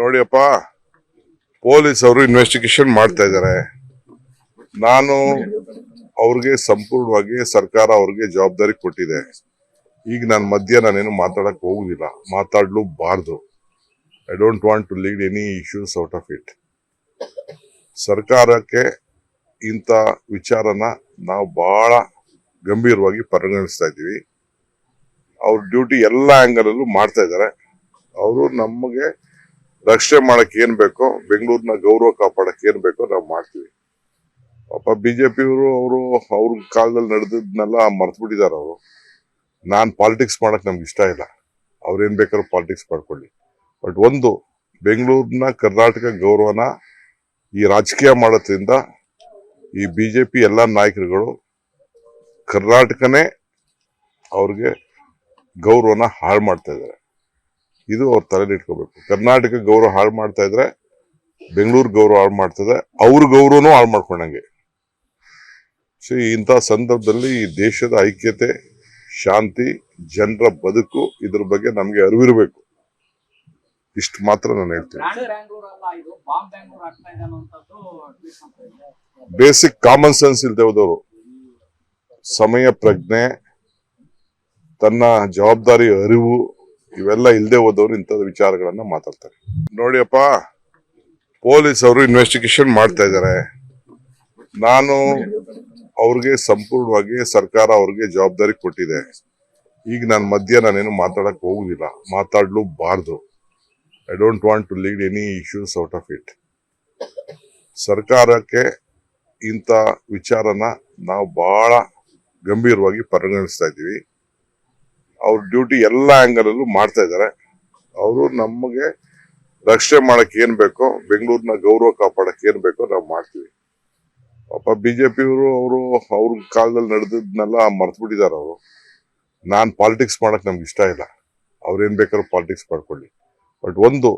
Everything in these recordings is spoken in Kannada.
ನೋಡಿಯಪ್ಪ, ಪೊಲೀಸ್ ಅವರು ಇನ್ವೆಸ್ಟಿಗೇಷನ್ ಮಾಡ್ತಾ ಇದ್ದಾರೆ. ನಾನು ಅವ್ರಿಗೆ ಸಂಪೂರ್ಣವಾಗಿ ಸರ್ಕಾರ ಅವ್ರಿಗೆ ಜವಾಬ್ದಾರಿ ಕೊಟ್ಟಿದೆ. ಈಗ ನಾನು ಮಧ್ಯ ನಾನೇನು ಮಾತಾಡಕ್ ಹೋಗುದಿಲ್ಲ, ಮಾತಾಡ್ಲೂಬಾರ್ದು. I don't want to lead any issues out of it. ಸರ್ಕಾರಕ್ಕೆ ಇಂಥ ವಿಚಾರನ ನಾವು ಬಹಳ ಗಂಭೀರವಾಗಿ ಪರಿಗಣಿಸ್ತಾ ಇದ್ದೀವಿ. ಅವ್ರ ಡ್ಯೂಟಿ ಎಲ್ಲ ಆಂಗಲ್ ಅಲ್ಲೂ ಮಾಡ್ತಾ ಇದ್ದಾರೆ. ಅವರು ನಮಗೆ ರಕ್ಷಣೆ ಮಾಡಕ್ ಏನ್ ಬೇಕೋ, ಬೆಂಗಳೂರಿನ ಗೌರವ ಕಾಪಾಡಕ್ ಏನ್ ಬೇಕೋ ನಾವು ಮಾಡ್ತೀವಿ. ಪಾಪ ಬಿಜೆಪಿಯವರು ಅವ್ರ ಕಾಲದಲ್ಲಿ ನಡೆದದ್ನೆಲ್ಲ ಮರ್ತು ಬಿಟ್ಟಿದ್ದಾರೆ. ಅವರು ನಾನ್ ಪಾಲಿಟಿಕ್ಸ್ ಮಾಡಕ್ ನಮ್ಗೆ ಇಷ್ಟ ಇಲ್ಲ. ಅವ್ರೇನ್ ಬೇಕಾದ್ರೂ ಪಾಲಿಟಿಕ್ಸ್ ಮಾಡ್ಕೊಳ್ಳಿ. ಬಟ್ ಒಂದು, ಬೆಂಗಳೂರಿನ ಕರ್ನಾಟಕ ಗೌರವನ ಈ ರಾಜಕೀಯ ಮಾಡೋದ್ರಿಂದ ಈ ಬಿಜೆಪಿ ಎಲ್ಲಾ ನಾಯಕರುಗಳು ಕರ್ನಾಟಕನೇ ಅವ್ರಿಗೆ ಗೌರವನ ಹಾಳು ಮಾಡ್ತಾ ಇದ್ದಾರೆ. ಇದು ಅವ್ರ ತಲೆಯಲ್ಲಿ ಇಟ್ಕೋಬೇಕು. ಕರ್ನಾಟಕ ಗೌರವ ಹಾಳು ಮಾಡ್ತಾ ಇದ್ರೆ ಬೆಂಗಳೂರು ಗೌರವ ಹಾಳು ಮಾಡ್ತದೆ, ಅವ್ರ ಗೌರವನೂ ಹಾಳು ಮಾಡ್ಕೊಂಡಂಗೆ. ಇಂಥ ಸಂದರ್ಭದಲ್ಲಿ ಈ ದೇಶದ ಐಕ್ಯತೆ, ಶಾಂತಿ, ಜನರ ಬದುಕು, ಇದ್ರ ಬಗ್ಗೆ ನಮ್ಗೆ ಅರಿವಿರಬೇಕು. ಇಷ್ಟು ಮಾತ್ರ ನಾನು ಹೇಳ್ತೀನಿ. ಬೇಸಿಕ್ ಕಾಮನ್ ಸೆನ್ಸ್ ಇಲ್ದೆ ಹೋದವರು, ಸಮಯ ಪ್ರಜ್ಞೆ, ತನ್ನ ಜವಾಬ್ದಾರಿ ಅರಿವು ಇವೆಲ್ಲ ಇಲ್ಲದೆ ಹೋದವರು ಇಂಥದ್ದು ವಿಚಾರಗಳನ್ನ ಮಾತಾಡ್ತಾರೆ. ನೋಡಿಯಪ್ಪ, ಪೊಲೀಸ್ ಅವರು ಇನ್ವೆಸ್ಟಿಗೇಷನ್ ಮಾಡ್ತಾ ಇದ್ದಾರೆ. ನಾನು ಅವ್ರಿಗೆ ಸಂಪೂರ್ಣವಾಗಿ ಸರ್ಕಾರ ಅವ್ರಿಗೆ ಜವಾಬ್ದಾರಿ ಕೊಟ್ಟಿದೆ. ಈಗ ನಾನು ಮಧ್ಯ ನಾನೇನು ಮಾತಾಡಕ್ ಹೋಗುದಿಲ್ಲ, ಮಾತಾಡ್ಲೂಬಾರ್ದು. I don't want to lead any issues out of it. ಸರ್ಕಾರಕ್ಕೆ ಇಂಥ ವಿಚಾರನ ನಾವು ಬಹಳ ಗಂಭೀರವಾಗಿ ಪರಿಗಣಿಸ್ತಾ ಇದ್ದೀವಿ. ಅವ್ರ ಡ್ಯೂಟಿ ಎಲ್ಲ ಆಂಗಲ್ ಅಲ್ಲೂ ಮಾಡ್ತಾ ಇದ್ದಾರೆ. ಅವರು ನಮಗೆ ರಕ್ಷಣೆ ಮಾಡಕ್ ಏನ್ ಬೇಕೋ, ಬೆಂಗಳೂರಿನ ಗೌರವ ಕಾಪಾಡಕ್ ಏನ್ ಬೇಕೋ ನಾವು ಮಾಡ್ತೀವಿ. ಪಾಪ ಬಿಜೆಪಿಯವರು ಅವ್ರ ಕಾಲದಲ್ಲಿ ನಡೆದದ್ನೆಲ್ಲ ಮರ್ತು ಬಿಟ್ಟಿದ್ದಾರೆ. ಅವರು ನಾನ್ ಪಾಲಿಟಿಕ್ಸ್ ಮಾಡಕ್ ನಮ್ಗೆ ಇಷ್ಟ ಇಲ್ಲ. ಅವ್ರೇನ್ ಬೇಕಾದ್ರೂ ಪಾಲಿಟಿಕ್ಸ್ ಮಾಡ್ಕೊಳ್ಳಿ. ಬಟ್ ಒಂದು,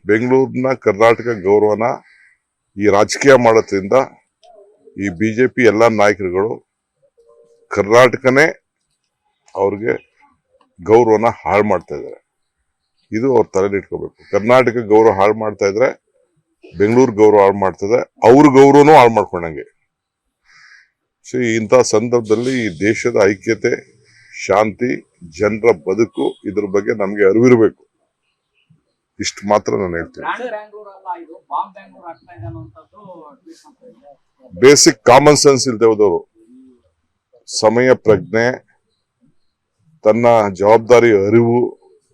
ಬೆಂಗಳೂರಿನ ಕರ್ನಾಟಕ ಗೌರವನ ಈ ರಾಜಕೀಯ ಮಾಡೋದ್ರಿಂದ ಈ ಬಿಜೆಪಿ ಎಲ್ಲಾ ನಾಯಕರುಗಳು ಕರ್ನಾಟಕನೇ ಅವ್ರಿಗೆ ಗೌರವನ ಹಾಳು ಮಾಡ್ತಾ ಇದ್ದಾರೆ. ಇದು ಅವ್ರ ತಲೆಯಲ್ಲಿ ಇಟ್ಕೋಬೇಕು. ಕರ್ನಾಟಕ ಗೌರವ ಹಾಳು ಮಾಡ್ತಾ ಇದ್ರೆ ಬೆಂಗಳೂರು ಗೌರವ ಹಾಳು ಮಾಡ್ತದೆ, ಅವ್ರ ಗೌರವನೂ ಹಾಳು ಮಾಡ್ಕೊಂಡಂಗೆ. ಇಂಥ ಸಂದರ್ಭದಲ್ಲಿ ಈ ದೇಶದ ಐಕ್ಯತೆ, ಶಾಂತಿ, ಜನರ ಬದುಕು, ಇದ್ರ ಬಗ್ಗೆ ನಮ್ಗೆ ಅರಿವಿರಬೇಕು. ಇಷ್ಟು ಮಾತ್ರ ನಾನು ಹೇಳ್ತೀನಿ. ಬೇಸಿಕ್ ಕಾಮನ್ ಸೆನ್ಸ್ ಇಲ್ದೆ ಹೋದವರು, ಸಮಯ ಪ್ರಜ್ಞೆ, ತನ್ನ ಜವಾಬ್ದಾರಿ ಅರಿವು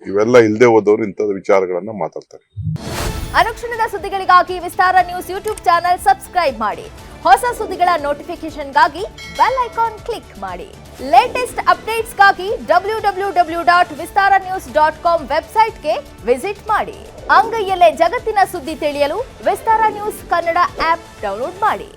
ಇವೆಲ್ಲ ಇಲ್ಲದೆ ಹೋದವರು ಇಂಥದ್ದು ವಿಚಾರಗಳನ್ನ ಮಾತಾಡ್ತಾರೆ. ಅನುಕ್ಷಣದ ಸುದ್ದಿಗಳಿಗಾಗಿ ವಿಸ್ತಾರ ನ್ಯೂಸ್ ಯೂಟ್ಯೂಬ್ ಚಾನೆಲ್ ಸಬ್ಸ್ಕ್ರೈಬ್ ಮಾಡಿ. ಹೊಸ ಸುದ್ದಿಗಳ ನೋಟಿಫಿಕೇಶನ್ಗಾಗಿ ಬೆಲ್ ಐಕಾನ್ ಕ್ಲಿಕ್ ಮಾಡಿ. ಲೇಟೆಸ್ಟ್ ಅಪ್ಡೇಟ್ಸ್ಗಾಗಿ www.vistaranews.com ವೆಬ್ಸೈಟ್ಗೆ ವಿಸಿಟ್ ಮಾಡಿ. ಅಂಗೈಯಲ್ಲೇ ಜಗತ್ತಿನ ಸುದ್ದಿ ತಿಳಿಯಲು ವಿಸ್ತಾರ ನ್ಯೂಸ್ ಕನ್ನಡ ಆಪ್ ಡೌನ್ಲೋಡ್ ಮಾಡಿ.